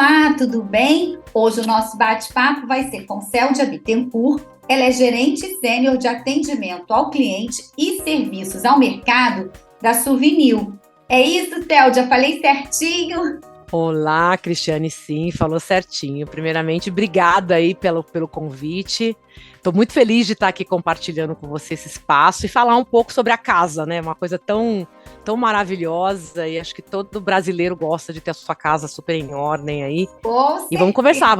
Olá, tudo bem? Hoje o nosso bate-papo vai ser com Célia Bittencourt. Ela é gerente sênior de atendimento ao cliente e serviços ao mercado da Suvinil. É isso, Célia? Falei certinho? Olá, Cristiane, sim, falou certinho. Primeiramente, obrigada aí pelo convite. Estou muito feliz de estar aqui compartilhando com você esse espaço e falar um pouco sobre a casa, né? Uma coisa tão maravilhosa, e acho que todo brasileiro gosta de ter a sua casa super em ordem aí. E vamos conversar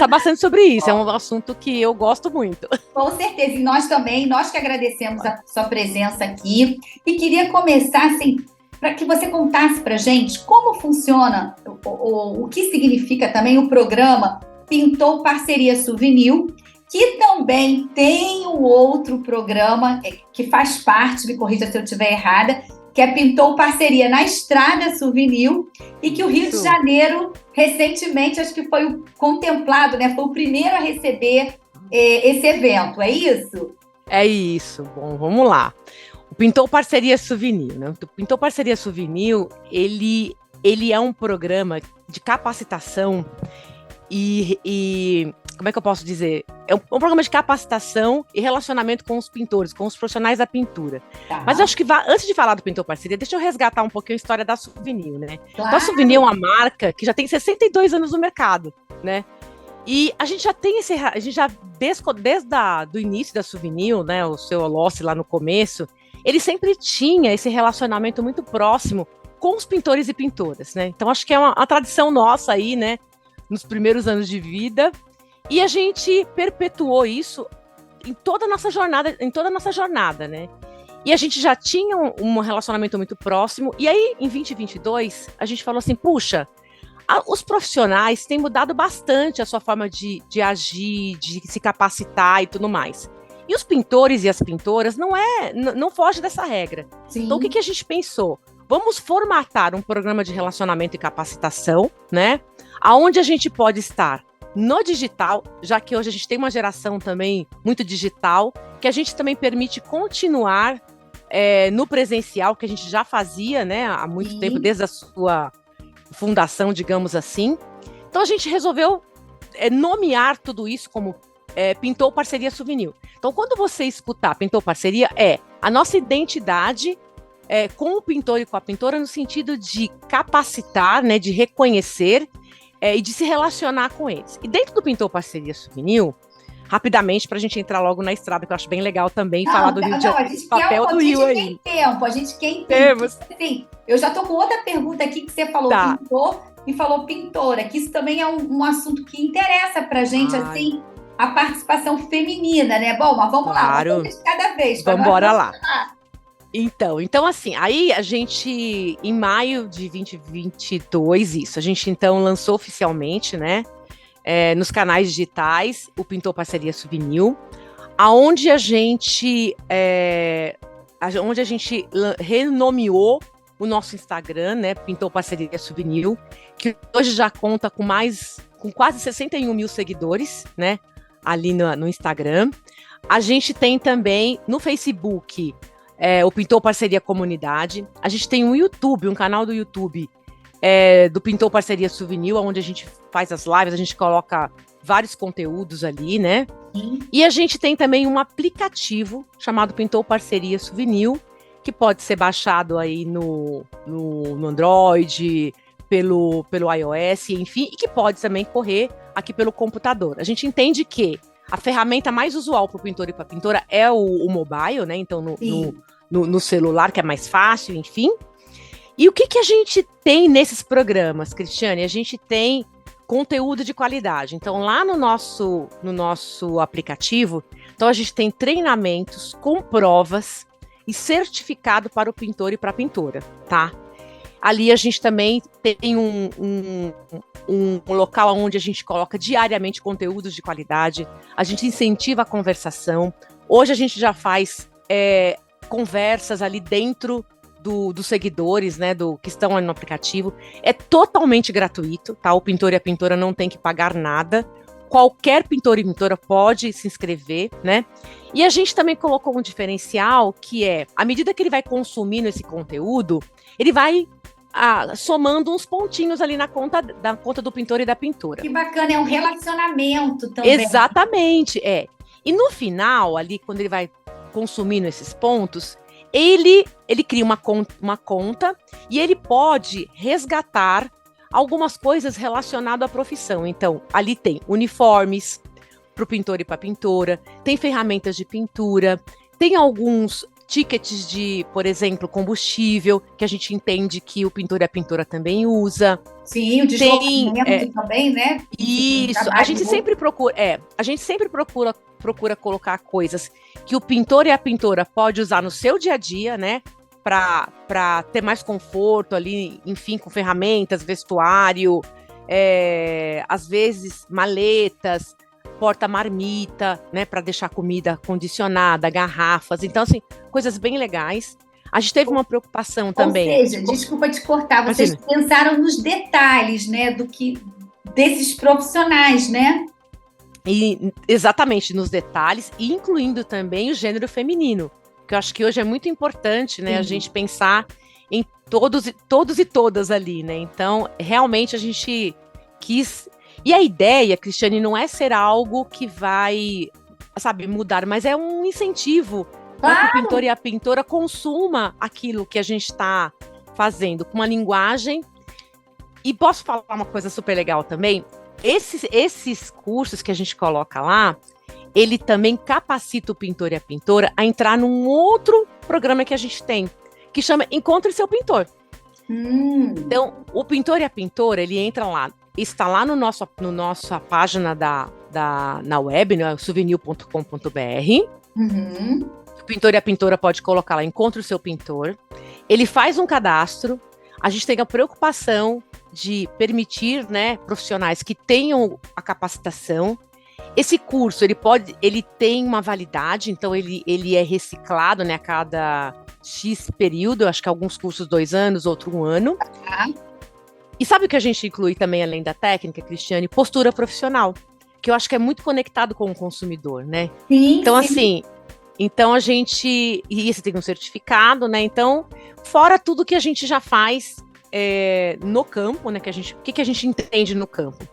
bastante sobre isso. É um assunto que eu gosto muito. Com certeza, e nós também, nós que agradecemos a sua presença aqui. E queria começar assim, para que você contasse para a gente como funciona, o que significa também o programa Pintou Parceria Suvinil, que também tem um outro programa que faz parte, me corrija se eu estiver errada, que é Pintou Parceria na Estrada Suvinil, e que o Rio de Janeiro, recentemente, acho que foi contemplado, né? Foi o primeiro a receber esse evento, é isso? É isso. Bom, vamos lá. O Pintou Parceria Suvinil, né? O Pintou Parceria Suvinil, ele é um programa de capacitação e como é que eu posso dizer? É um programa de capacitação e relacionamento com os pintores, com os profissionais da pintura. Tá. Mas eu acho que antes de falar do Pintou Parceria, deixa eu resgatar um pouquinho a história da Suvinil, né? Claro. Então, a Suvinil é uma marca que já tem 62 anos no mercado, né? E a gente já tem desde o início da Suvinil, né? O seu Olossi lá no começo, ele sempre tinha esse relacionamento muito próximo com os pintores e pintoras, né? Então, acho que é uma tradição nossa aí, né? Nos primeiros anos de vida. E a gente perpetuou isso em toda a nossa jornada, né? E a gente já tinha um relacionamento muito próximo. E aí, em 2022, a gente falou assim, puxa, os profissionais têm mudado bastante a sua forma de agir, de se capacitar e tudo mais. E os pintores e as pintoras não fogem dessa regra. Sim. Então, o que a gente pensou? Vamos formatar um programa de relacionamento e capacitação, né? Aonde a gente pode estar no digital, já que hoje a gente tem uma geração também muito digital, que a gente também permite continuar no presencial, que a gente já fazia, né, há muito tempo, desde a sua fundação, digamos assim. Então a gente resolveu nomear tudo isso como Pintou Parceria Suvinil. Então, quando você escutar Pintou Parceria, a nossa identidade com o pintor e com a pintora no sentido de capacitar, né, de reconhecer e de se relacionar com eles. E dentro do Pintou Parceria Suvinil, rapidamente, para a gente entrar logo na estrada, que eu acho bem legal também falar do Rio de Janeiro, o papel do Rio aí. A gente quer tempo. Assim, eu já estou com outra pergunta aqui que você falou pintor e falou pintora, que isso também é um assunto que interessa para a gente, assim, a participação feminina, né? Bom, mas vamos lá, vamos de cada vez. Vamos embora lá. Então, assim, aí a gente, em maio de 2022, a gente então lançou oficialmente, né, nos canais digitais, o Pintou Parceria Suvinil, onde a gente renomeou o nosso Instagram, né, Pintou Parceria Suvinil, que hoje já conta com quase 61 mil seguidores, né, ali no Instagram. A gente tem também no Facebook o Pintou Parceria Comunidade. A gente tem um canal do YouTube do Pintou Parceria Suvinil, onde a gente faz as lives, a gente coloca vários conteúdos ali, né? Sim. E a gente tem também um aplicativo chamado Pintou Parceria Suvinil, que pode ser baixado aí no Android, pelo iOS, enfim, e que pode também correr aqui pelo computador. A gente entende que a ferramenta mais usual para o pintor e para a pintora é o mobile, né? Então, no celular, que é mais fácil, enfim. E o que a gente tem nesses programas, Cristiane? A gente tem conteúdo de qualidade. Então, lá no nosso aplicativo, então a gente tem treinamentos com provas e certificado para o pintor e para a pintora, tá? Ali a gente também tem um local onde a gente coloca diariamente conteúdos de qualidade, a gente incentiva a conversação. Hoje a gente já faz conversas ali dentro dos seguidores, né, que estão ali no aplicativo. É totalmente gratuito, tá? O pintor e a pintora não tem que pagar nada. Qualquer pintor e pintora pode se inscrever, né? E a gente também colocou um diferencial que à medida que ele vai consumindo esse conteúdo, ele vai somando uns pontinhos ali na conta do pintor e da pintora. Que bacana, é um relacionamento também. Exatamente, é. E no final, ali, quando ele vai consumindo esses pontos, ele cria uma conta e ele pode resgatar algumas coisas relacionadas à profissão. Então, ali tem uniformes para o pintor e para a pintora, tem ferramentas de pintura, tem alguns tickets de, por exemplo, combustível, que a gente entende que o pintor e a pintora também usa. Sim, o deslocamento também, né? Isso, a gente sempre procura colocar coisas que o pintor e a pintora pode usar no seu dia a dia, né? Para ter mais conforto ali, enfim, com ferramentas, vestuário, às vezes maletas, porta-marmita, né, para deixar comida condicionada, garrafas. Então, assim, coisas bem legais. A gente teve uma preocupação também. Ou seja, desculpa te cortar, vocês pensaram nos detalhes, né, desses profissionais, né? E, exatamente, nos detalhes, incluindo também o gênero feminino, que eu acho que hoje é muito importante, né, a gente pensar em todos e todas ali, né? Então, realmente a gente quis. E a ideia, Cristiane, não é ser algo que vai, sabe, mudar, mas é um incentivo para que o pintor e a pintora consuma aquilo que a gente está fazendo, com uma linguagem. E posso falar uma coisa super legal também? Esses cursos que a gente coloca lá, ele também capacita o pintor e a pintora a entrar num outro programa que a gente tem, que chama Encontre Seu Pintor. Então, o pintor e a pintora, ele entra lá, está lá no nossa página na web, né, souvenir.com.br. O pintor e a pintora pode colocar lá, encontre o seu pintor. Ele faz um cadastro. A gente tem a preocupação de permitir, né, profissionais que tenham a capacitação. Esse curso, ele tem uma validade, então ele é reciclado, né, a cada X período. Eu acho que alguns cursos 2 anos, outro 1 ano. E sabe o que a gente inclui também, além da técnica, Cristiane? Postura profissional, que eu acho que é muito conectado com o consumidor, né? Sim, então, sim. Assim, então a gente... E você tem um certificado, né? Então, fora tudo que a gente já faz no campo, né? O que a gente entende no campo?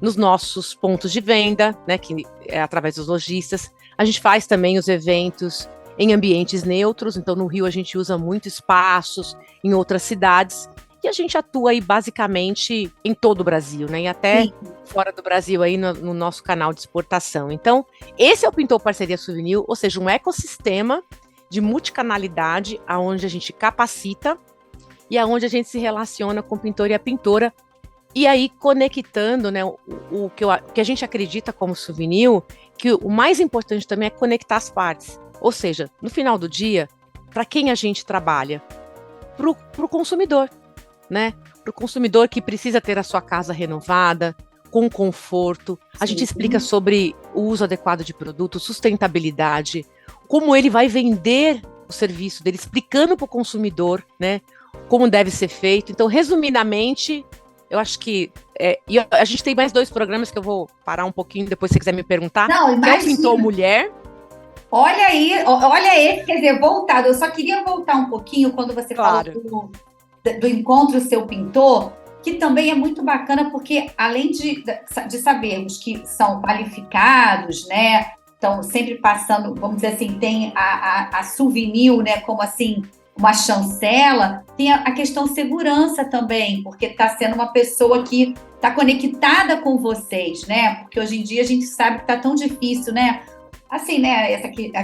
Nos nossos pontos de venda, né? Que é através dos lojistas. A gente faz também os eventos em ambientes neutros. Então, no Rio, a gente usa muito espaços, em outras cidades. E a gente atua aí basicamente em todo o Brasil, né? E até fora do Brasil aí no nosso canal de exportação. Então, esse é o Pintor Parceria Souvenir, ou seja, um ecossistema de multicanalidade, aonde a gente capacita e aonde a gente se relaciona com o pintor e a pintora. E aí conectando, né, o que a gente acredita como souvenir, que o mais importante também é conectar as partes. Ou seja, no final do dia, para quem a gente trabalha? Para o consumidor. Né? Para o consumidor que precisa ter a sua casa renovada, com conforto. A gente explica sobre o uso adequado de produtos, sustentabilidade, como ele vai vender o serviço dele, explicando para o consumidor, né, como deve ser feito. Então, resumidamente, eu acho que a gente tem mais 2 programas que eu vou parar um pouquinho, depois se você quiser me perguntar. Não, que é o Pintor Mulher. Olha aí, olha esse, quer dizer, voltado. Eu só queria voltar um pouquinho quando você falou do Encontro Seu Pintor, que também é muito bacana, porque além de sabermos que são qualificados, né, estão sempre passando, vamos dizer assim, tem a Souvenir, né, como assim, uma chancela, tem a questão segurança também, porque está sendo uma pessoa que está conectada com vocês, né, porque hoje em dia a gente sabe que está tão difícil, né, assim, né,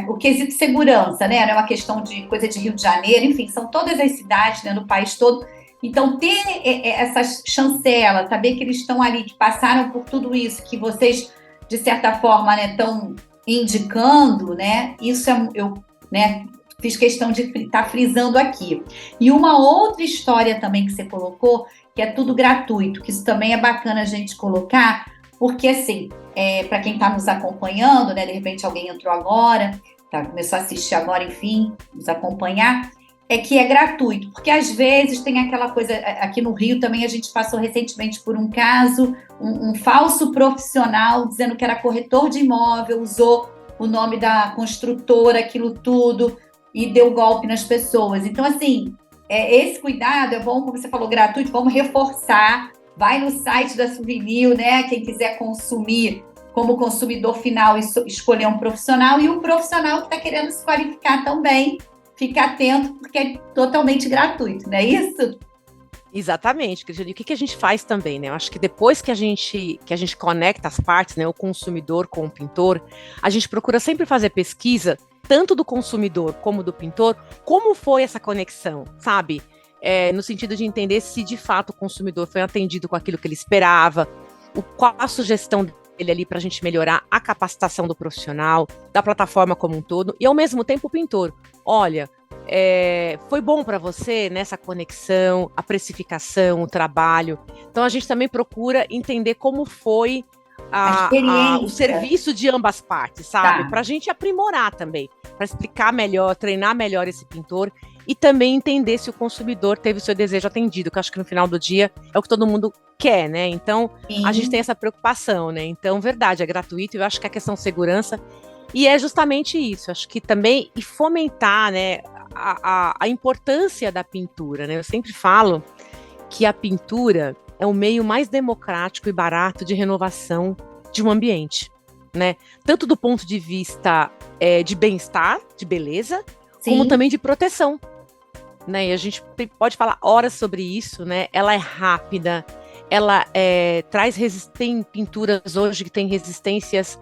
o quesito segurança, né, é uma questão de coisa de Rio de Janeiro, enfim, são todas as cidades, né, no país todo. Então, ter essa chancela, saber que eles estão ali, que passaram por tudo isso, que vocês, de certa forma, né, estão indicando, né, isso eu, né, fiz questão de estar frisando aqui. E uma outra história também que você colocou, que é tudo gratuito, que isso também é bacana a gente colocar, porque, assim, para quem está nos acompanhando, né, de repente alguém entrou agora, começou a assistir agora, enfim, nos acompanhar, é que é gratuito, porque às vezes tem aquela coisa, aqui no Rio também a gente passou recentemente por um caso, um falso profissional dizendo que era corretor de imóvel, usou o nome da construtora, aquilo tudo, e deu golpe nas pessoas. Então, assim, esse cuidado é bom, como você falou, gratuito, vamos reforçar. Vai no site da Souvenir, né? Quem quiser consumir como consumidor final, escolher um profissional, e o profissional que está querendo se qualificar também, fica atento, porque é totalmente gratuito, não é isso? Exatamente, Cristiane. E o que a gente faz também, né? Eu acho que depois que a gente conecta as partes, né, o consumidor com o pintor, a gente procura sempre fazer pesquisa, tanto do consumidor como do pintor, como foi essa conexão, sabe? No sentido de entender se de fato o consumidor foi atendido com aquilo que ele esperava, qual a sugestão dele ali para a gente melhorar a capacitação do profissional, da plataforma como um todo, e ao mesmo tempo o pintor. Olha, foi bom para você nessa conexão, a trabalho. Então a gente também procura entender como foi o serviço de ambas partes, sabe? Para a gente aprimorar também, para explicar melhor, treinar melhor esse pintor e também entender se o consumidor teve o seu desejo atendido, que eu acho que no final do dia é o que todo mundo quer, né? Então a gente tem essa preocupação, né? Então, verdade, é gratuito, eu acho que a questão de segurança, e é justamente isso, acho que também, e fomentar, né, a importância da pintura, né? Eu sempre falo que a pintura é o meio mais democrático e barato de renovação de um ambiente, né? Tanto do ponto de vista de bem-estar, de beleza, sim, como também de proteção, né? E a gente pode falar horas sobre isso, né? Ela é rápida, ela tem pinturas hoje que têm resistências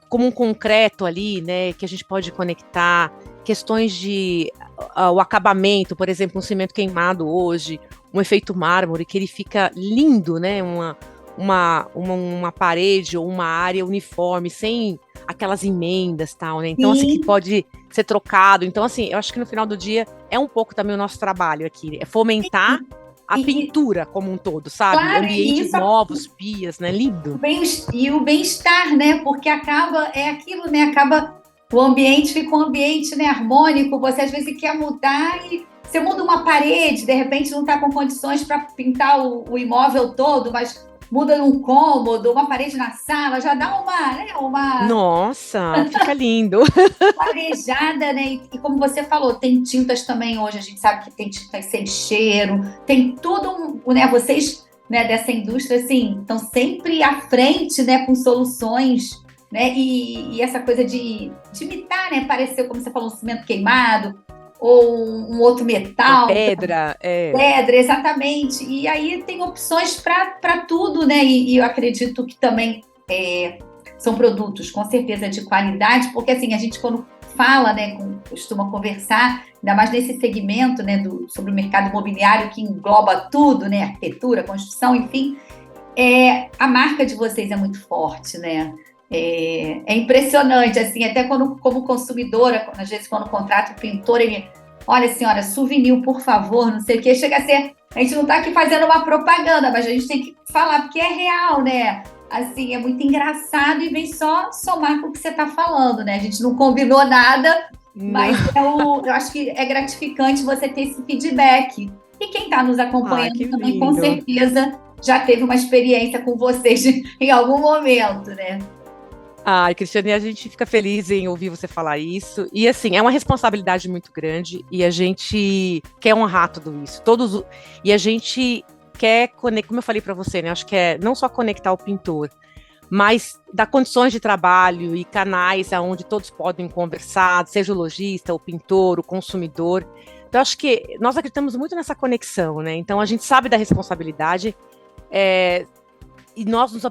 como um concreto ali, né? Que a gente pode conectar, questões de o acabamento, por exemplo, um cimento queimado hoje, um efeito mármore, que ele fica lindo, né? Uma parede ou uma área uniforme, sem aquelas emendas, tal, né? Então, assim, que pode ser trocado. Então, assim, eu acho que no final do dia é um pouco também o nosso trabalho aqui, é fomentar a pintura como um todo, sabe? Claro, ambientes novos, pias, né? Lindo. E o bem-estar, né? Porque é aquilo, né? O ambiente fica um ambiente, né, harmônico. Você às vezes quer mudar e você muda uma parede, de repente não está com condições para pintar o imóvel todo, mas muda num cômodo, uma parede na sala, já dá uma Nossa, fica lindo. Arejada, né? E como você falou, tem tintas também hoje, a gente sabe que tem tintas sem cheiro, tem tudo, né? Vocês, né, dessa indústria, assim, estão sempre à frente, né, com soluções, né? E essa coisa de imitar, né? Parecer, como você falou, um cimento queimado ou um outro metal. Uma pedra. Pedra, exatamente. E aí tem opções para tudo, né? E eu acredito que também são produtos, com certeza, de qualidade, porque assim, a gente quando fala, né, costuma conversar, ainda mais nesse segmento, né, sobre o mercado imobiliário que engloba tudo, né, arquitetura, construção, enfim, a marca de vocês é muito forte, né? É impressionante, assim, até como consumidora, às vezes quando contrato o pintor, ele, olha senhora, Souvenir, por favor, não sei o que, chega a ser, a gente não está aqui fazendo uma propaganda, mas a gente tem que falar, porque é real, né? Assim, é muito engraçado e vem só somar com o que você está falando, né? A gente não combinou nada, mas eu acho que é gratificante você ter esse feedback. E quem está nos acompanhando também, com certeza, já teve uma experiência com vocês em algum momento, né? Ai, Cristiane, a gente fica feliz em ouvir você falar isso. E, assim, é uma responsabilidade muito grande e a gente quer honrar tudo isso. E a gente quer conectar, como eu falei para você, né? Acho que é não só conectar o pintor, mas dar condições de trabalho e canais onde todos podem conversar, seja o lojista, o pintor, o consumidor. Então, acho que nós acreditamos muito nessa conexão, né? Então, a gente sabe da responsabilidade e nós nos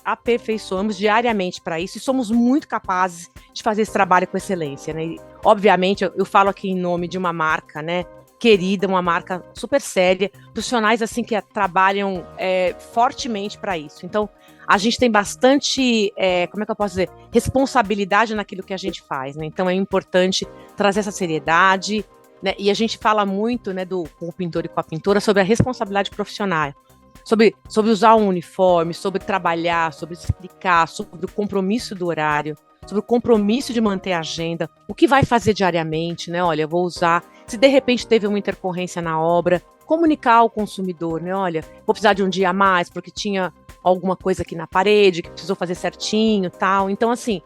aperfeiçoamos diariamente para isso e somos muito capazes de fazer esse trabalho com excelência, né? E, obviamente, eu falo aqui em nome de uma marca, né, querida, uma marca super séria, profissionais assim que trabalham fortemente para isso. Então, a gente tem bastante, como é que eu posso dizer, responsabilidade naquilo que a gente faz, né? Então, é importante trazer essa seriedade, né? E a gente fala muito, né, com o pintor e com a pintora sobre a responsabilidade profissional. Sobre usar um uniforme, sobre trabalhar, sobre explicar, sobre o compromisso do horário, sobre o compromisso de manter a agenda, o que vai fazer diariamente, né? Olha, eu vou usar, se de repente teve uma intercorrência na obra, comunicar ao consumidor, né? Olha, vou precisar de um dia a mais, porque tinha alguma coisa aqui na parede, que precisou fazer certinho, tal. Então, assim,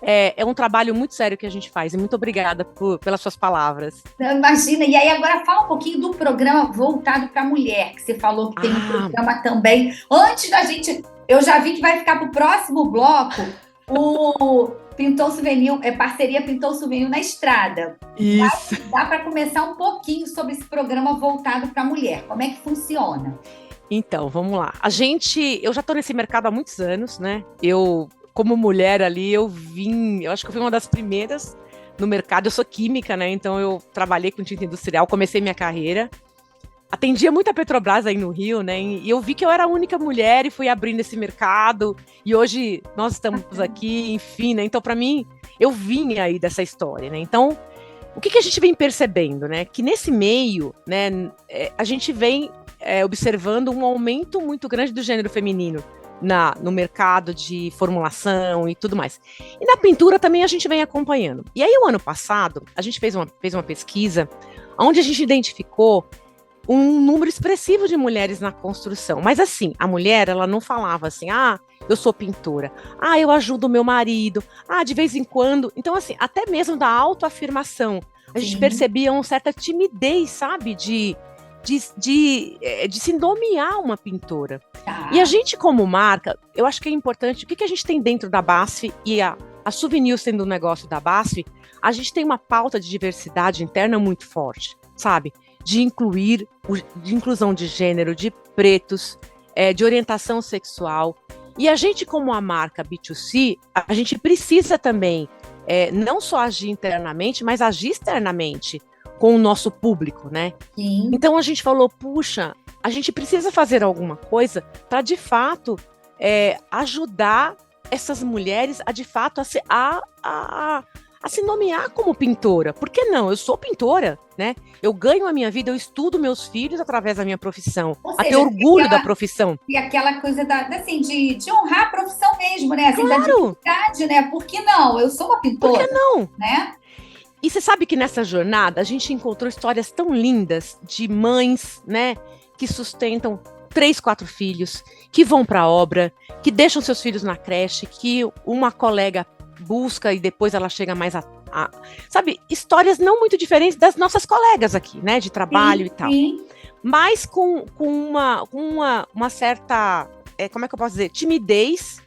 É um trabalho muito sério que a gente faz, e muito obrigada pelas suas palavras. Imagina, e aí agora fala um pouquinho do programa voltado para a mulher, que você falou que tem um programa também. Antes da gente, eu já vi que vai ficar para o próximo bloco o Pintou Souvenir, parceria Pintou Souvenir na Estrada. Isso. Dá para começar um pouquinho sobre esse programa voltado para a mulher, como é que funciona? Então, vamos lá. Eu já estou nesse mercado há muitos anos, né? Como mulher ali, eu acho que eu fui uma das primeiras no mercado. Eu sou química, né? Então eu trabalhei com tinta industrial, comecei minha carreira. Atendia muito a Petrobras aí no Rio, né? E eu vi que eu era a única mulher e fui abrindo esse mercado. E hoje nós estamos aqui, enfim, né? Então, para mim, eu vim aí dessa história, né? Então, o que a gente vem percebendo, né? Que nesse meio, né, a gente vem observando um aumento muito grande do gênero feminino no mercado de formulação e tudo mais. E na pintura também a gente vem acompanhando. E aí, o ano passado, a gente fez uma pesquisa onde a gente identificou um número expressivo de mulheres na construção. Mas assim, a mulher, ela não falava assim, eu sou pintora, eu ajudo o meu marido, de vez em quando. Então, assim, até mesmo da autoafirmação, a gente percebia uma certa timidez, sabe, de se nomear uma pintora. E a gente, como marca, eu acho que é importante, o que a gente tem dentro da BASF, e a Souvenir sendo um negócio da BASF, a gente tem uma pauta de diversidade interna muito forte, sabe? De inclusão de gênero, de pretos, de orientação sexual. E a gente, como a marca B2C, a gente precisa também não só agir internamente, mas agir externamente com o nosso público, né? Sim. Então a gente falou, puxa, a gente precisa fazer alguma coisa para, de fato, ajudar essas mulheres a, de fato, a se nomear como pintora. Por que não? Eu sou pintora, né? Eu ganho a minha vida, eu estudo meus filhos através da minha profissão, a ter orgulho da profissão. E aquela coisa assim, de honrar a profissão mesmo, né? Assim, claro! Da dignidade, né? Por que não? Eu sou uma pintora. Por que não? Né? E você sabe que nessa jornada a gente encontrou histórias tão lindas de mães, né? Que sustentam 3, 4 filhos, que vão para a obra, que deixam seus filhos na creche, que uma colega busca e depois ela chega mais sabe, histórias não muito diferentes das nossas colegas aqui, né, de trabalho e tal. Sim. Mas com uma certa, como é que eu posso dizer, timidez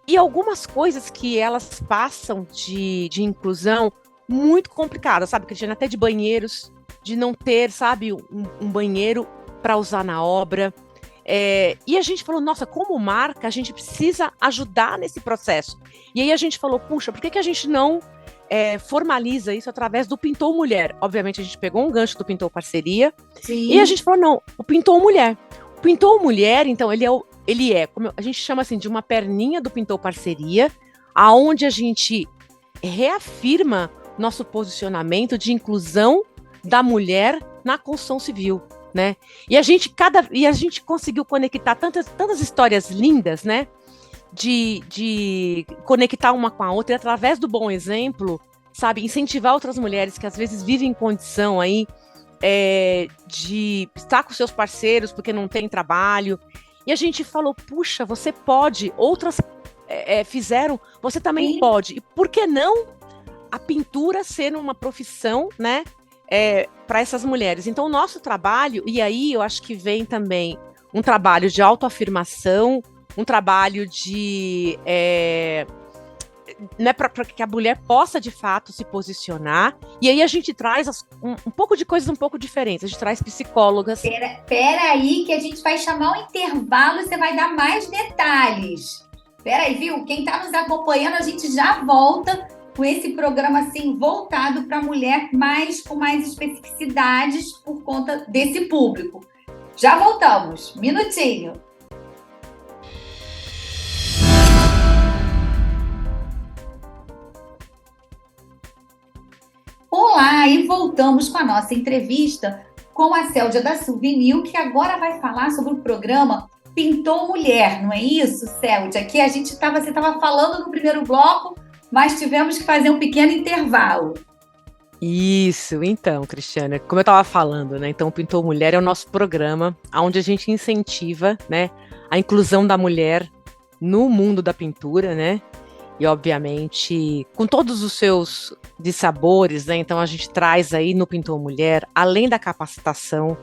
e algumas coisas que elas passam de inclusão muito complicadas, sabe, Cristiane, até de banheiros, de não ter, sabe, um banheiro para usar na obra. E a gente falou, nossa, como marca, a gente precisa ajudar nesse processo. E aí a gente falou, puxa, por que a gente não formaliza isso através do Pintou Mulher? Obviamente a gente pegou um gancho do Pintou Parceria. Sim. E a gente falou, não, o Pintou Mulher. O Pintou Mulher, então, ele é, como a gente chama assim, de uma perninha do Pintou Parceria, aonde a gente reafirma nosso posicionamento de inclusão da mulher na construção civil. Né? E a gente conseguiu conectar tantas histórias lindas, né? De conectar uma com a outra e, através do bom exemplo, sabe, incentivar outras mulheres que às vezes vivem em condição aí de estar com seus parceiros porque não tem trabalho. E a gente falou, puxa, você pode, outras fizeram, você também Sim. pode. E por que não a pintura ser uma profissão, né? Para essas mulheres. Então, o nosso trabalho, e aí eu acho que vem também um trabalho de autoafirmação, um trabalho de né, para que a mulher possa, de fato, se posicionar. E aí a gente traz um pouco de coisas um pouco diferentes. A gente traz psicólogas. Pera aí que a gente vai chamar o intervalo e você vai dar mais detalhes. Pera aí, viu? Quem está nos acompanhando, a gente já volta com esse programa assim voltado para a mulher, mas com mais especificidades por conta desse público. Já voltamos. Minutinho. Olá, e voltamos com a nossa entrevista com a Céudia da Souvenir, que agora vai falar sobre o programa Pintou Mulher, não é isso, Céudia? Que você estava falando no primeiro bloco, mas tivemos que fazer um pequeno intervalo. Isso, então, Cristiane, como eu estava falando, né? Então, Pintou Mulher é o nosso programa onde a gente incentiva, né, a inclusão da mulher no mundo da pintura, né? e obviamente com todos os seus dissabores, né? Então a gente traz aí no Pintou Mulher, além da capacitação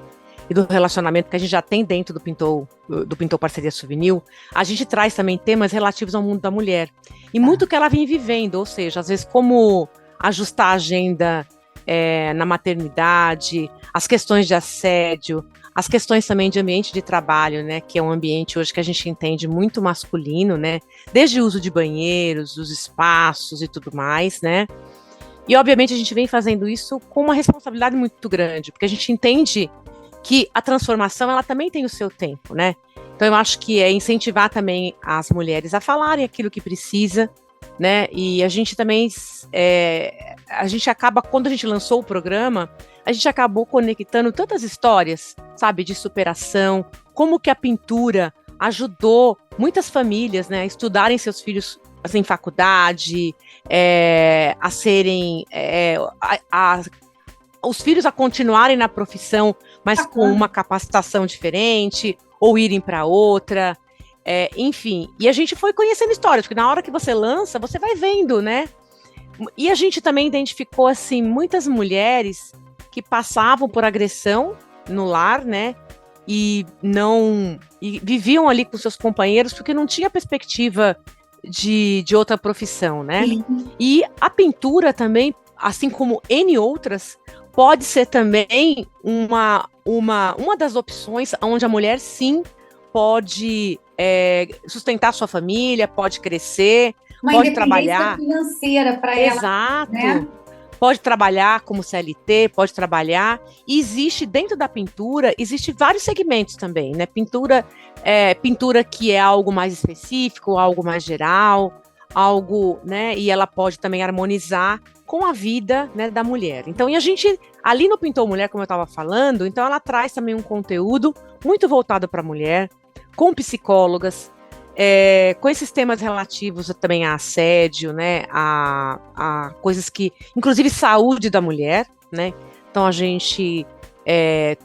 e do relacionamento que a gente já tem dentro do Pintou Parceria Souvenir, a gente traz também temas relativos ao mundo da mulher. E muito que ela vem vivendo, ou seja, às vezes como ajustar a agenda na maternidade, as questões de assédio, as questões também de ambiente de trabalho, né, que é um ambiente hoje que a gente entende muito masculino, né, desde o uso de banheiros, os espaços e tudo mais, né, e obviamente a gente vem fazendo isso com uma responsabilidade muito grande, porque a gente entende que a transformação, ela também tem o seu tempo, né, então eu acho que é incentivar também as mulheres a falarem aquilo que precisa, né, e a gente também, a gente acaba, quando a gente lançou o programa, a gente acabou conectando tantas histórias, sabe, de superação, como que a pintura ajudou muitas famílias, né, a estudarem seus filhos assim, em faculdade, a serem, os filhos a continuarem na profissão, mas com uma capacitação diferente, ou irem para outra, enfim. E a gente foi conhecendo histórias, porque na hora que você lança, você vai vendo, né? E a gente também identificou, assim, muitas mulheres que passavam por agressão no lar, né, e viviam ali com seus companheiros porque não tinha perspectiva de outra profissão, né? Sim. E a pintura também, assim como N outras, pode ser também uma das opções onde a mulher, sim, pode sustentar sua família, pode crescer, pode trabalhar. Financeira para ela. Exato. Né? Pode trabalhar como CLT, pode trabalhar, e existe dentro da pintura, existe vários segmentos também, né, pintura que é algo mais específico, algo mais geral, algo, né, e ela pode também harmonizar com a vida, né, da mulher. Então, e a gente, ali no Pintou Mulher, como eu estava falando, então ela traz também um conteúdo muito voltado para a mulher, com psicólogas, com esses temas relativos também a assédio, né, a coisas que, inclusive saúde da mulher, né, então a gente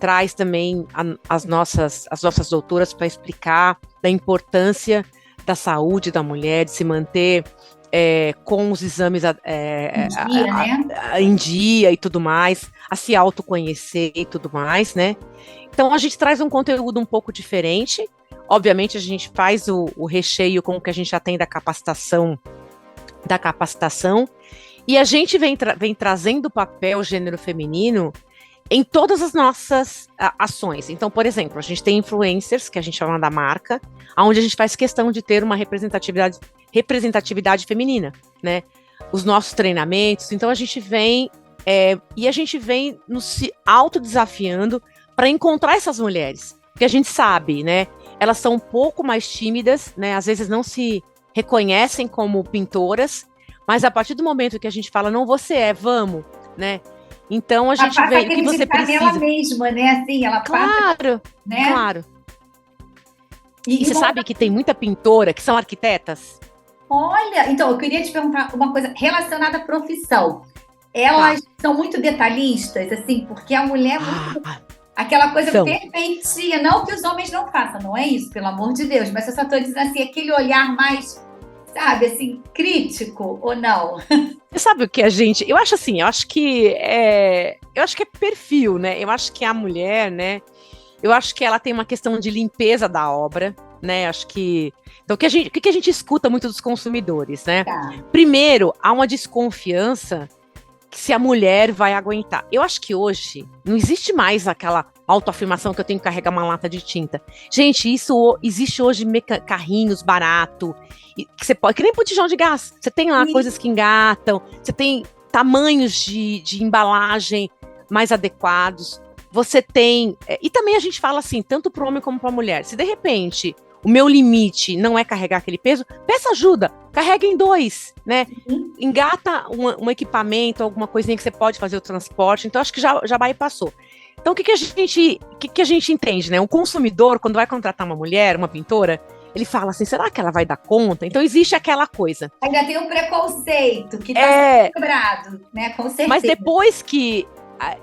traz também as nossas doutoras para explicar da importância da saúde da mulher, de se manter com os exames em dia e tudo mais, a se autoconhecer e tudo mais, né, então a gente traz um conteúdo um pouco diferente. Obviamente, a gente faz o recheio com o que a gente já tem da capacitação, e a gente vem trazendo o papel gênero feminino em todas as nossas ações. Então, por exemplo, a gente tem influencers, que a gente chama da marca, onde a gente faz questão de ter uma representatividade feminina, né? Os nossos treinamentos, então a gente vem, e a gente vem nos autodesafiando para encontrar essas mulheres, porque a gente sabe, né? Elas são um pouco mais tímidas, né? Às vezes não se reconhecem como pintoras, mas a partir do momento que a gente fala, não, você vamos, né? Então a gente vê o que você precisa. Ela mesma, né? Assim, ela claro, passa, né? Claro. E você sabe que tem muita pintora que são arquitetas? Olha, então eu queria te perguntar uma coisa relacionada à profissão. Elas são muito detalhistas, assim, porque a mulher é muito... Aquela coisa perfeitinha, não que os homens não façam, não é isso, pelo amor de Deus, mas eu só estou dizendo assim, aquele olhar mais, sabe, assim, crítico, ou não? Você sabe o que a gente, eu acho que é perfil, né, eu acho que a mulher, né, eu acho que ela tem uma questão de limpeza da obra, né, acho que, então o que a gente escuta muito dos consumidores, né, primeiro, há uma desconfiança que se a mulher vai aguentar. Eu acho que hoje não existe mais aquela autoafirmação que eu tenho que carregar uma lata de tinta. Gente, isso existe hoje carrinhos barato, que você pode, que nem botijão de gás. Você tem lá coisas que engatam, você tem tamanhos de embalagem mais adequados. Você tem... e também a gente fala assim, tanto para o homem como para a mulher. Se de repente o meu limite não é carregar aquele peso, peça ajuda, carrega em 2, né? Engata um equipamento, alguma coisinha que você pode fazer o transporte. Então, acho que já bypassou. Então, o que a gente entende, né? O consumidor, quando vai contratar uma mulher, uma pintora, ele fala assim, será que ela vai dar conta? Então, existe aquela coisa. Ainda tem um preconceito que está sendo quebrado, né? Com certeza. Mas depois que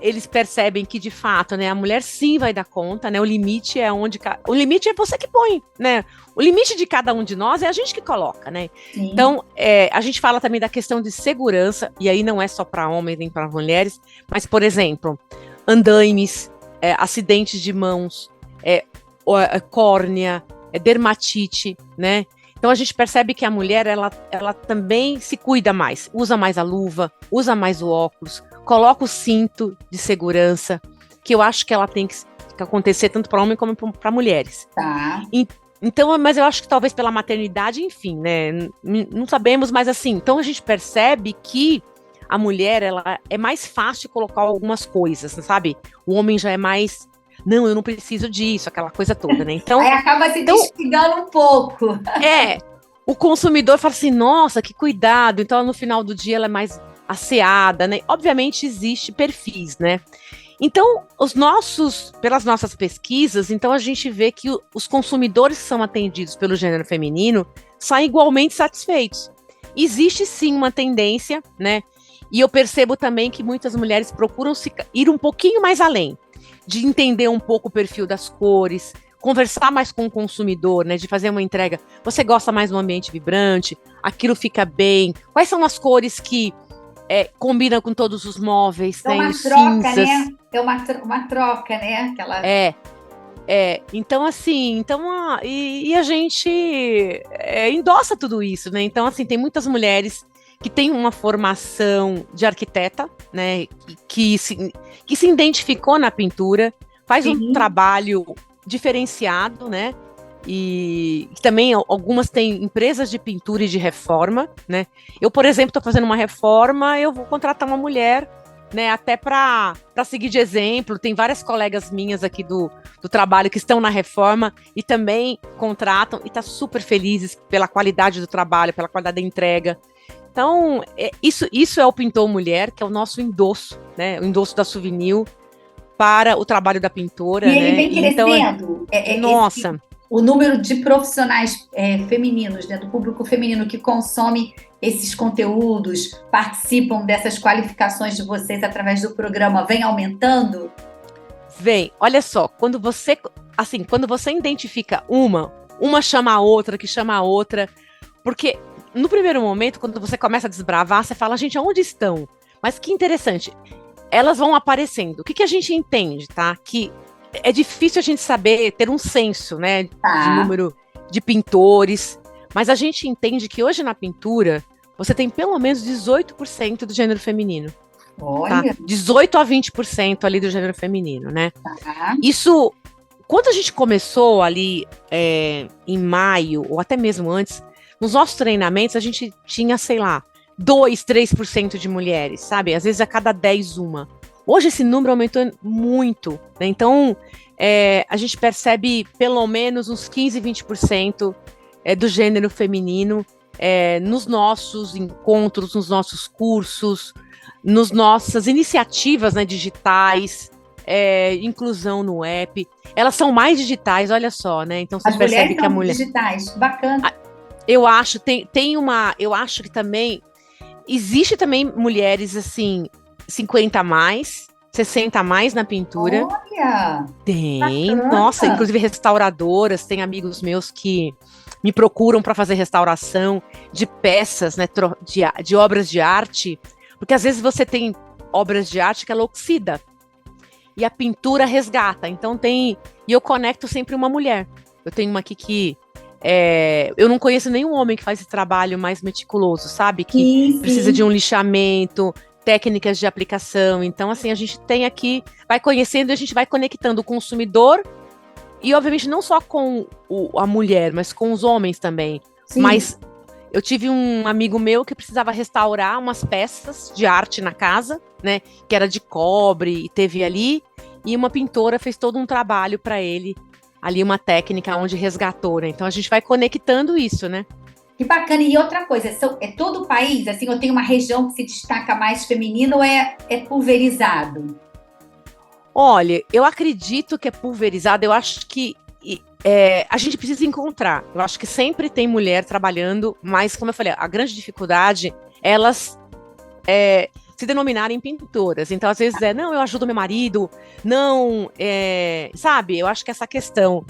eles percebem que, de fato, né, a mulher sim vai dar conta, né? O limite é o limite é você que põe, né? O limite de cada um de nós é a gente que coloca, né? Sim. Então, a gente fala também da questão de segurança, e aí não é só para homens nem para mulheres, mas, por exemplo, andaimes, acidentes de mãos, córnea, dermatite, né? Então a gente percebe que a mulher, ela também se cuida mais, usa mais a luva, usa mais o óculos, coloca o cinto de segurança, que eu acho que ela tem que acontecer tanto para homem como para mulheres. Tá. Então, mas eu acho que talvez pela maternidade, enfim, né? Não sabemos, mas assim, então a gente percebe que a mulher, ela é mais fácil colocar algumas coisas, sabe? O homem já é mais, não, eu não preciso disso, aquela coisa toda, né? Então, aí acaba se desligando um pouco. O consumidor fala assim, nossa, que cuidado, então no final do dia ela é mais asseada, né? Obviamente existe perfis, né? Então, pelas nossas pesquisas, então a gente vê que os consumidores que são atendidos pelo gênero feminino saem igualmente satisfeitos. Existe sim uma tendência, né? E eu percebo também que muitas mulheres procuram ir um pouquinho mais além, de entender um pouco o perfil das cores, conversar mais com o consumidor, né? De fazer uma entrega. Você gosta mais de um ambiente vibrante? Aquilo fica bem? Quais são as cores que combinam com todos os móveis? É uma os troca, cinzas, né? É uma troca, né? Aquela... então assim, e a gente endossa tudo isso, né? Então assim, tem muitas mulheres que têm uma formação de arquiteta, né? Que se identificou na pintura, faz um trabalho diferenciado, né? E também algumas têm empresas de pintura e de reforma, né? Eu, por exemplo, estou fazendo uma reforma, eu vou contratar uma mulher, né? Até para seguir de exemplo. Tem várias colegas minhas aqui do trabalho que estão na reforma e também contratam e estão super felizes pela qualidade do trabalho, pela qualidade da entrega. Então, isso é o Pintor Mulher, que é o nosso endosso, né? O endosso da Souvenir para o trabalho da pintora. E ele né? vem crescendo. Nossa! O número de profissionais femininos, né, do público feminino que consome esses conteúdos, participam dessas qualificações de vocês através do programa, vem aumentando? Vem, olha só, quando você identifica uma chama a outra, que chama a outra, porque no primeiro momento, quando você começa a desbravar, você fala, gente, aonde estão? Mas que interessante, elas vão aparecendo. O que a gente entende, tá? Que é difícil a gente saber, ter um senso, né, de número de pintores, mas a gente entende que hoje na pintura, você tem pelo menos 18% do gênero feminino. Olha! Tá? 18 a 20% ali do gênero feminino, né? Tá. Isso, quando a gente começou ali em maio, ou até mesmo antes, nos nossos treinamentos, a gente tinha, sei lá, 2, 3% de mulheres, sabe? Às vezes a cada 10, uma. Hoje esse número aumentou muito, né? Então, a gente percebe pelo menos uns 15, 20% do gênero feminino nos nossos encontros, nos nossos cursos, nas nossas iniciativas, né, digitais, inclusão no app. Elas são mais digitais, olha só, né? Então você percebe que a mulher... digitais, bacana. Eu acho, eu acho que também existe também mulheres assim 50 a mais, 60 a mais na pintura. Olha! Tem, bacana. Nossa, inclusive restauradoras, tem amigos meus que me procuram para fazer restauração de peças, né, de obras de arte, porque às vezes você tem obras de arte que ela oxida e a pintura resgata. Então e eu conecto sempre uma mulher. Eu tenho uma aqui que eu não conheço nenhum homem que faz esse trabalho mais meticuloso, sabe? Que precisa de um lixamento, técnicas de aplicação. Então, assim, a gente tem aqui, vai conhecendo e a gente vai conectando o consumidor e, obviamente, não só com a mulher, mas com os homens também. Sim. Mas eu tive um amigo meu que precisava restaurar umas peças de arte na casa, né? Que era de cobre e teve ali. E uma pintora fez todo um trabalho para ele, ali uma técnica onde resgatou, né? Então a gente vai conectando isso, né? Que bacana. E outra coisa, é todo o país, assim, ou tem uma região que se destaca mais feminino ou é pulverizado? Olha, eu acredito que é pulverizado, eu acho que a gente precisa encontrar. Eu acho que sempre tem mulher trabalhando, mas, como eu falei, a grande dificuldade, elas se denominarem pintoras. Então, às vezes, não, eu ajudo meu marido, não, sabe? Eu acho que essa questão.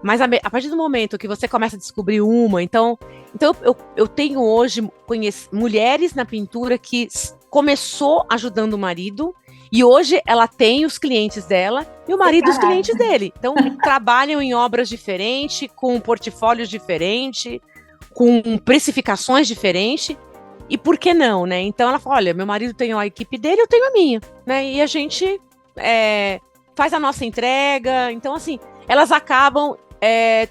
Mas a partir do momento que você começa a descobrir então eu tenho hoje mulheres na pintura que começou ajudando o marido, e hoje ela tem os clientes dela e o marido os clientes dele. Então, trabalham em obras diferentes, com portfólios diferentes, com precificações diferentes. E por que não, né? Então ela fala, olha, meu marido tem a equipe dele, eu tenho a minha, né? E a gente faz a nossa entrega. Então, assim, elas acabam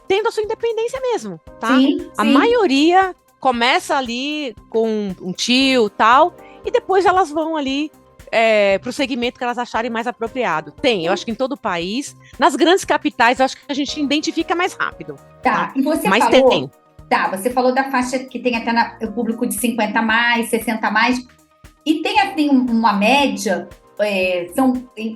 tendo a sua independência mesmo, tá? Sim. A maioria começa ali com um tio, tal, e depois elas vão ali para o segmento que elas acharem mais apropriado. Eu acho que em todo o país, nas grandes capitais, eu acho que a gente identifica mais rápido. Tá, e você mas falou... tem. Tá, você falou da faixa que tem até o público de 50 mais, 60 mais, e tem assim uma média,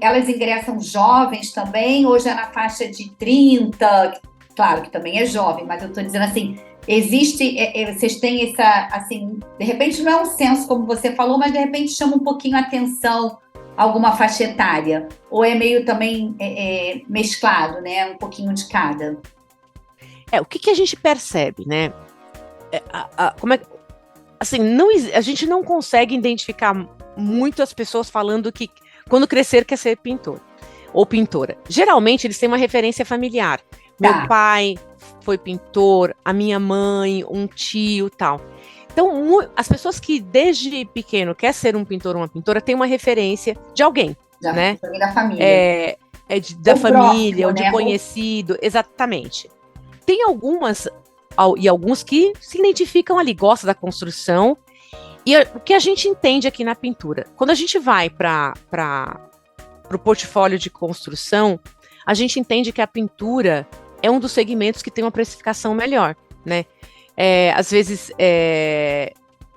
elas ingressam jovens também, hoje é na faixa de 30, claro que também é jovem, mas eu estou dizendo assim, existe, vocês têm essa, assim, de repente não é um censo como você falou, mas de repente chama um pouquinho a atenção alguma faixa etária, ou é meio também mesclado, né, um pouquinho de cada? O que a gente percebe, né? Assim, a gente não consegue identificar muito as pessoas falando que quando crescer quer ser pintor ou pintora. Geralmente eles têm uma referência familiar. Meu pai foi pintor, a minha mãe, um tio, tal. Então, as pessoas que desde pequeno quer ser um pintor ou uma pintora têm uma referência de alguém, né? Da família. Da família, próximo, ou de né? conhecido, exatamente. Tem alguns que se identificam ali, gostam da construção. E o que a gente entende aqui na pintura? Quando a gente vai para o portfólio de construção, a gente entende que a pintura é um dos segmentos que tem uma precificação melhor, né? Às vezes,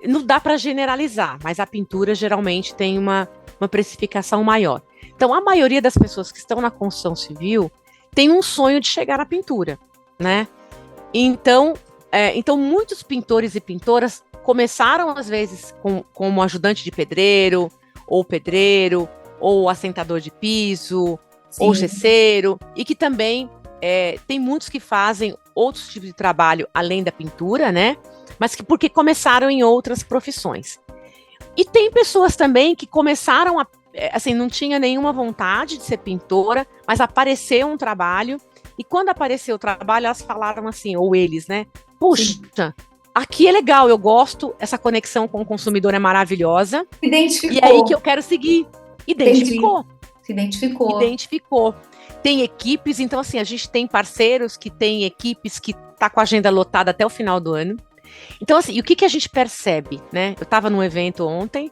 não dá para generalizar, mas a pintura geralmente tem uma precificação maior. Então, a maioria das pessoas que estão na construção civil tem um sonho de chegar à pintura, né? Então, muitos pintores e pintoras começaram, às vezes, como ajudante de pedreiro, ou assentador de piso, sim, ou gesseiro, e que também tem muitos que fazem outros tipos de trabalho além da pintura, né? Mas porque começaram em outras profissões. E tem pessoas também que começaram assim, não tinha nenhuma vontade de ser pintora, mas apareceu um trabalho. E quando apareceu o trabalho, elas falaram assim, ou eles, né? Puxa, sim, aqui é legal, eu gosto, essa conexão com o consumidor é maravilhosa. Identificou. E é aí que eu quero seguir. Identificou. Se identificou. Identificou. Tem equipes, então assim, a gente tem parceiros que têm equipes que tá com a agenda lotada até o final do ano. Então assim, e o que a gente percebe, né? Eu estava num evento ontem,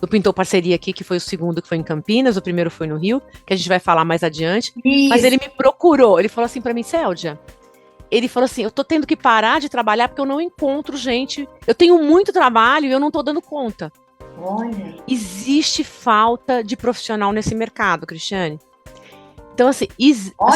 do Pintor Parceria aqui, que foi o segundo, que foi em Campinas, o primeiro foi no Rio, que a gente vai falar mais adiante. Isso. Mas ele me procurou, ele falou assim para mim, Céudia, ele falou assim, eu tô tendo que parar de trabalhar porque eu não encontro gente, eu tenho muito trabalho e eu não tô dando conta. Olha. Existe falta de profissional nesse mercado, Cristiane. Então, assim,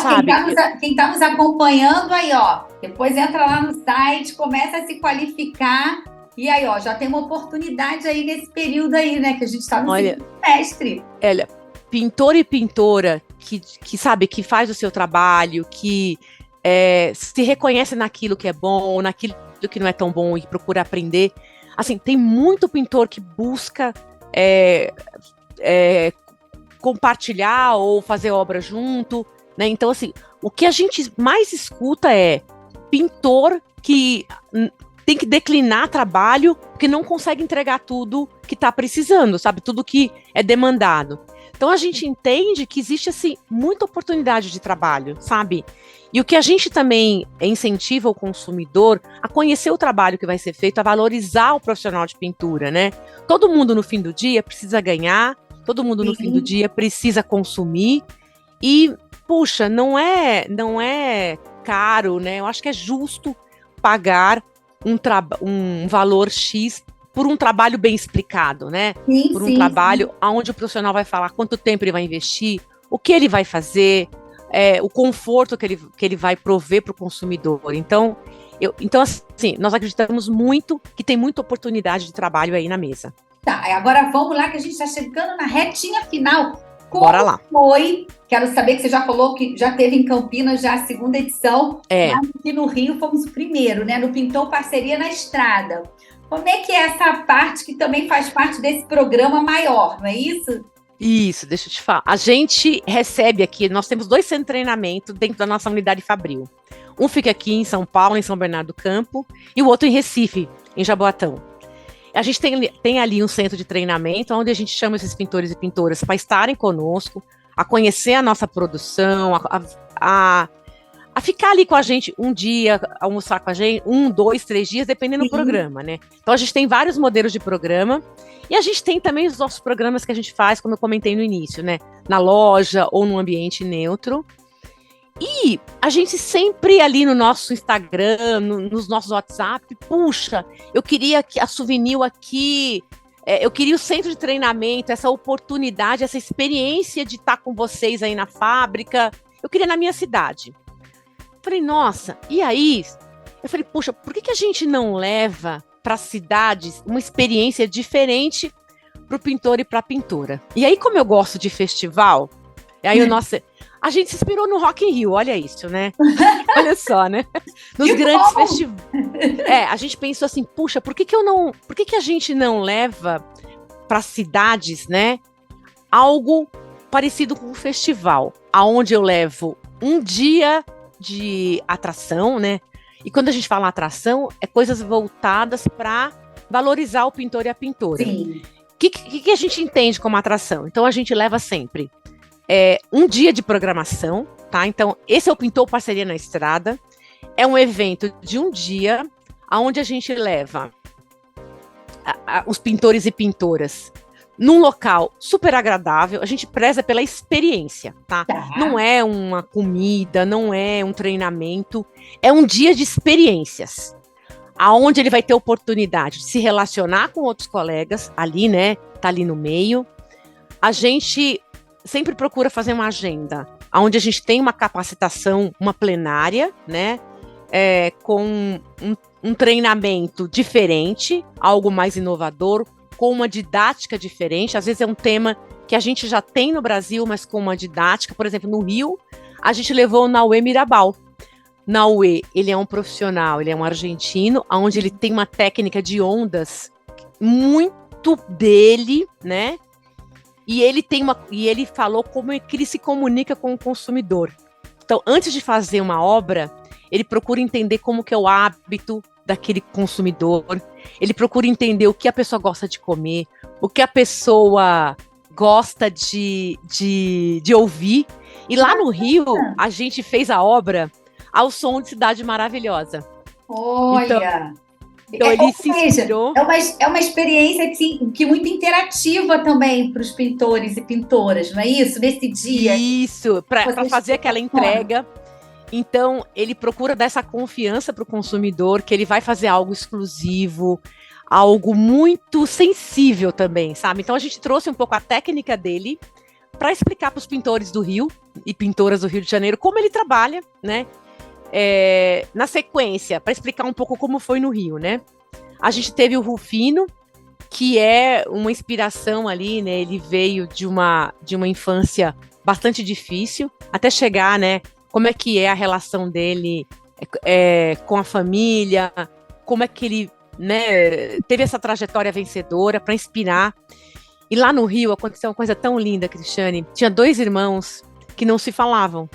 sabe... Quem tá nos acompanhando aí, ó, depois entra lá no site, começa a se qualificar. E aí, ó, já tem uma oportunidade aí nesse período aí, né? Que a gente está no segundo semestre. Olha, pintor e pintora que sabe, que faz o seu trabalho, que se reconhece naquilo que é bom, naquilo que não é tão bom e procura aprender. Assim, tem muito pintor que busca compartilhar ou fazer obra junto, né? Então, assim, o que a gente mais escuta é pintor que... tem que declinar trabalho porque não consegue entregar tudo que está precisando, sabe? Tudo que é demandado. Então, a gente entende que existe, assim, muita oportunidade de trabalho, sabe? E o que a gente também incentiva o consumidor a conhecer o trabalho que vai ser feito, a valorizar o profissional de pintura, né? Todo mundo, no fim do dia, precisa ganhar, todo mundo, no fim do dia, precisa consumir. E, puxa, não é caro, né? Eu acho que é justo pagar um valor X por um trabalho bem explicado, né? Sim, por um trabalho onde o profissional vai falar quanto tempo ele vai investir, o que ele vai fazer, o conforto que ele vai prover para o consumidor. Então, assim, nós acreditamos muito que tem muita oportunidade de trabalho aí na mesa. Tá, agora vamos lá que a gente está chegando na retinha final. Como Bora lá. foi? Quero saber que você já falou que já teve em Campinas já a segunda edição, É. mas aqui no Rio fomos o primeiro, né? No Pintou Parceria na Estrada. Como é que é essa parte que também faz parte desse programa maior, não é isso? Isso, deixa eu te falar. A gente recebe aqui, nós temos 2 centros de treinamento dentro da nossa unidade Fabril. Um fica aqui em São Paulo, em São Bernardo do Campo, e o outro em Recife, em Jaboatão. A gente tem ali um centro de treinamento, onde a gente chama esses pintores e pintoras para estarem conosco, a conhecer a nossa produção, a ficar ali com a gente um dia, almoçar com a gente, 1, 2, 3 dias, dependendo do programa, né? Então a gente tem vários modelos de programa, e a gente tem também os nossos programas que a gente faz, como eu comentei no início, né? Na loja ou num ambiente neutro. E a gente sempre ali no nosso Instagram, nos nossos WhatsApp, puxa, eu queria a Souvenir aqui, eu queria o centro de treinamento, essa oportunidade, essa experiência de estar com vocês aí na fábrica, eu queria na minha cidade. Falei, nossa, e aí? Eu falei, puxa, por que a gente não leva para as cidades uma experiência diferente para o pintor e para a pintora? E aí, como eu gosto de festival, aí a gente se inspirou no Rock in Rio, olha isso, né? Olha só, né? Nos grandes festivais. A gente pensou assim, puxa, por que a gente não leva para cidades, né, algo parecido com um festival, aonde eu levo um dia de atração, né? E quando a gente fala atração, é coisas voltadas para valorizar o pintor e a pintora. Sim. O que a gente entende como atração? Então a gente leva sempre um dia de programação, tá? Então, esse é o Pintou Parceria na Estrada. É um evento de um dia, onde a gente leva os pintores e pintoras num local super agradável. A gente preza pela experiência, tá? Não é uma comida, não é um treinamento, é um dia de experiências, aonde ele vai ter oportunidade de se relacionar com outros colegas ali, né? Tá ali no meio. A gente sempre procura fazer uma agenda onde a gente tem uma capacitação, uma plenária, né, com um treinamento diferente, algo mais inovador, com uma didática diferente. Às vezes é um tema que a gente já tem no Brasil, mas com uma didática. Por exemplo, no Rio, a gente levou o Naue Mirabal. Naue, ele é um profissional, ele é um argentino, onde ele tem uma técnica de ondas muito dele, né? E ele falou como é que ele se comunica com o consumidor. Então, antes de fazer uma obra, ele procura entender como que é o hábito daquele consumidor, ele procura entender o que a pessoa gosta de comer, o que a pessoa gosta de ouvir. E lá no Rio, a gente fez a obra ao som de Cidade Maravilhosa. Olha! Então ele se inspirou. É uma experiência que muito interativa também para os pintores e pintoras, não é isso? Nesse dia. Isso, para fazer aquela entrega. Então, ele procura dar essa confiança para o consumidor, que ele vai fazer algo exclusivo, algo muito sensível também, sabe? Então, a gente trouxe um pouco a técnica dele para explicar para os pintores do Rio e pintoras do Rio de Janeiro como ele trabalha, né? Na sequência, para explicar um pouco como foi no Rio, né? A gente teve o Rufino, que é uma inspiração ali, né? Ele veio de uma infância bastante difícil, até chegar, né? Como é que é a relação dele com a família, como é que ele, né, teve essa trajetória vencedora para inspirar. E lá no Rio aconteceu uma coisa tão linda, Cristiane. Tinha 2 irmãos que não se falavam,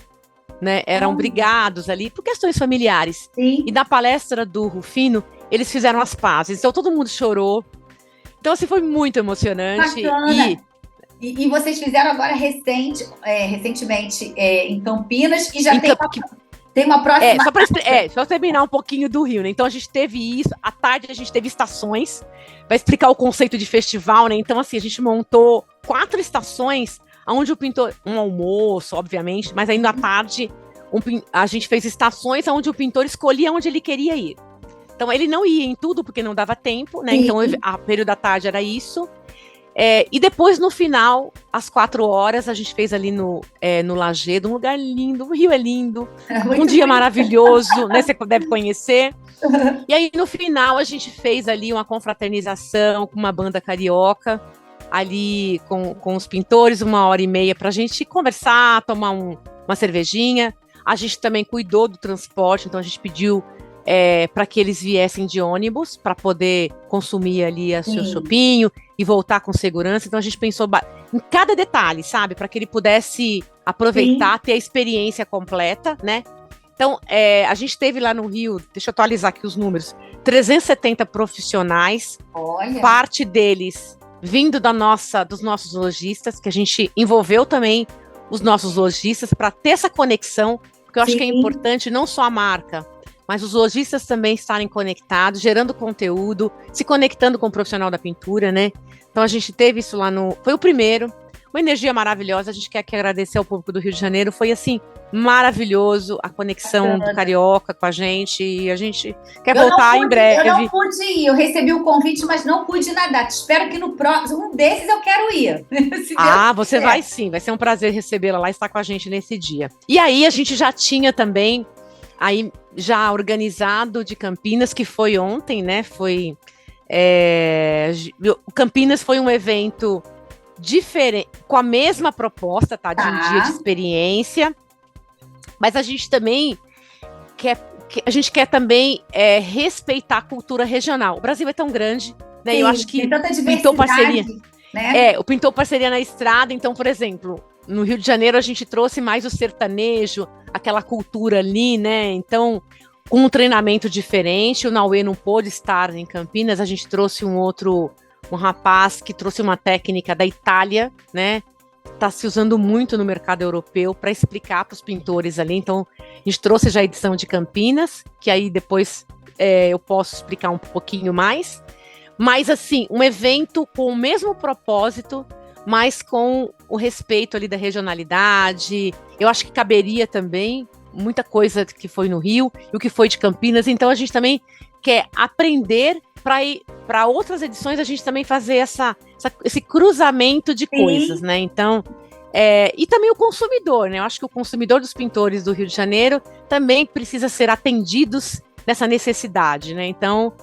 né? Eram brigados ali por questões familiares. Sim. E na palestra do Rufino, eles fizeram as pazes. Então todo mundo chorou. Então, assim, foi muito emocionante. Bacana. E vocês fizeram agora recentemente em Campinas e já tem uma próxima... Só terminar um pouquinho do Rio, né? Então, a gente teve isso. À tarde, a gente teve estações. Vai explicar o conceito de festival, né? Então, assim, a gente montou 4 estações onde o pintor... Um almoço, obviamente, mas aí, à tarde, a gente fez estações onde o pintor escolhia onde ele queria ir. Então, ele não ia em tudo, porque não dava tempo, né? Sim. Então, a período da tarde era isso. E depois, no final, às 4 horas, a gente fez ali no Lagedo, um lugar lindo, o Rio é lindo, um dia maravilhoso, né? Você deve conhecer. E aí, no final, a gente fez ali uma confraternização com uma banda carioca, ali com os pintores, 1h30 para a gente conversar, tomar uma cervejinha. A gente também cuidou do transporte, então a gente pediu para que eles viessem de ônibus para poder consumir ali o seu chopinho e voltar com segurança. Então a gente pensou em cada detalhe, sabe? Para que ele pudesse aproveitar, ter a experiência completa, né? Então, a gente teve lá no Rio, deixa eu atualizar aqui os números, 370 profissionais, parte deles vindo dos nossos lojistas, que a gente envolveu também os nossos lojistas para ter essa conexão, porque eu acho que é importante não só a marca, mas os lojistas também estarem conectados, gerando conteúdo, se conectando com o profissional da pintura, né? Então a gente teve isso lá foi o primeiro, uma energia maravilhosa, a gente quer agradecer ao público do Rio de Janeiro, foi assim, maravilhoso, a conexão do Carioca com a gente, e a gente quer voltar em breve. Eu não pude ir, eu recebi o convite, mas não pude nadar, espero que no próximo, um desses eu quero ir. Você vai sim, vai ser um prazer recebê-la lá e estar com a gente nesse dia. E aí a gente já tinha também, aí já organizado de Campinas, que foi ontem, né, Campinas foi um evento diferente, com a mesma proposta, tá? De um dia de experiência, mas a gente também quer também respeitar a cultura regional. O Brasil é tão grande, né? Sim, eu acho que tem tanta diversidade, o Pintou Parceria na Estrada, então, por exemplo, no Rio de Janeiro a gente trouxe mais o sertanejo, aquela cultura ali, né? Então, com um treinamento diferente, o Naue não pôde estar em Campinas, a gente trouxe um rapaz que trouxe uma técnica da Itália, né? Está se usando muito no mercado europeu para explicar para os pintores ali. Então, a gente trouxe já a edição de Campinas, que aí depois eu posso explicar um pouquinho mais. Mas, assim, um evento com o mesmo propósito, mas com o respeito ali da regionalidade. Eu acho que caberia também muita coisa que foi no Rio e o que foi de Campinas. Então, a gente também quer aprender para ir para outras edições, a gente também fazer esse cruzamento de coisas, né? Então, e também o consumidor, né? Eu acho que o consumidor dos pintores do Rio de Janeiro também precisa ser atendidos nessa necessidade, né? Então,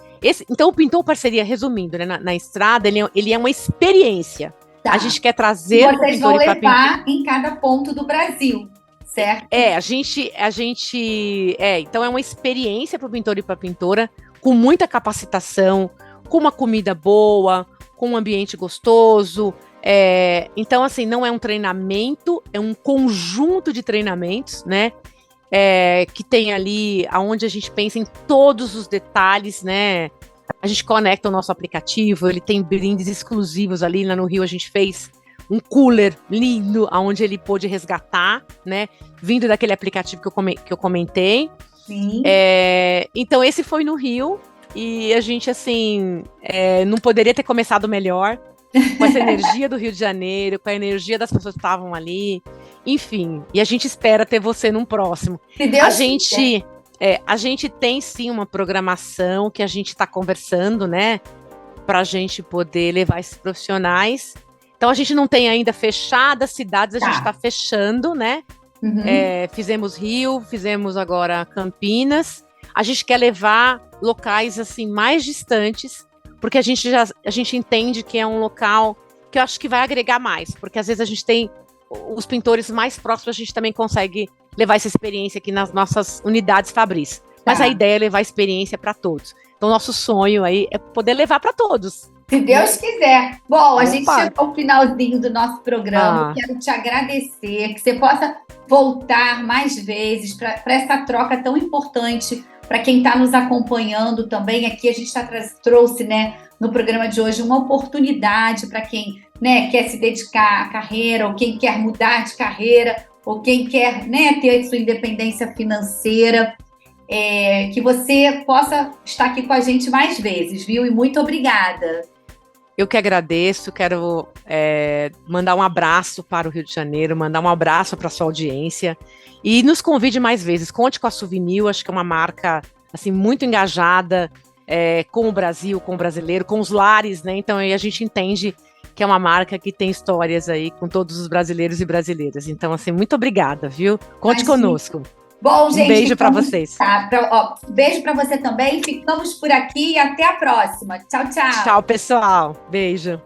o Pintou Parceria, resumindo, né, na estrada, ele é uma experiência. A gente quer trazer o pintor vão levar em cada ponto do Brasil, certo? Então é uma experiência para o pintor e para a pintora, com muita capacitação, com uma comida boa, com um ambiente gostoso. Então, assim, não é um treinamento, é um conjunto de treinamentos, né? Que tem ali, onde a gente pensa em todos os detalhes, né? A gente conecta o nosso aplicativo, ele tem brindes exclusivos ali. Lá no Rio a gente fez um cooler lindo, onde ele pôde resgatar, né? Vindo daquele aplicativo que eu comentei. Sim. Então esse foi no Rio e a gente assim não poderia ter começado melhor, com essa energia do Rio de Janeiro, com a energia das pessoas que estavam ali, enfim, e a gente espera ter você num próximo. A gente tem sim uma programação que a gente está conversando, né, para a gente poder levar esses profissionais. Então a gente não tem ainda fechado as cidades, a gente está fechando, né? Fizemos Rio, fizemos agora Campinas. A gente quer levar locais assim mais distantes, porque a gente entende que é um local que eu acho que vai agregar mais, porque às vezes a gente tem os pintores mais próximos, a gente também consegue levar essa experiência aqui nas nossas unidades Fabris. Mas a ideia é levar a experiência para todos. Então nosso sonho aí é poder levar para todos. Se Deus quiser. Bom, a gente chegou ao finalzinho do nosso programa. Quero te agradecer, que você possa voltar mais vezes para essa troca tão importante para quem está nos acompanhando também. Aqui a gente trouxe, né, no programa de hoje uma oportunidade para quem, né, quer se dedicar à carreira, ou quem quer mudar de carreira, ou quem quer, né, ter sua independência financeira. Que você possa estar aqui com a gente mais vezes, viu? E muito obrigada. Eu que agradeço, quero mandar um abraço para o Rio de Janeiro, mandar um abraço para a sua audiência e nos convide mais vezes. Conte com a Souvenir, acho que é uma marca assim, muito engajada com o Brasil, com o brasileiro, com os lares, né? Então aí a gente entende que é uma marca que tem histórias aí com todos os brasileiros e brasileiras. Então, assim, muito obrigada, viu? Conte conosco. Bom, gente, beijo para vocês. Beijo para você também. Ficamos por aqui e até a próxima. Tchau, tchau. Tchau, pessoal. Beijo.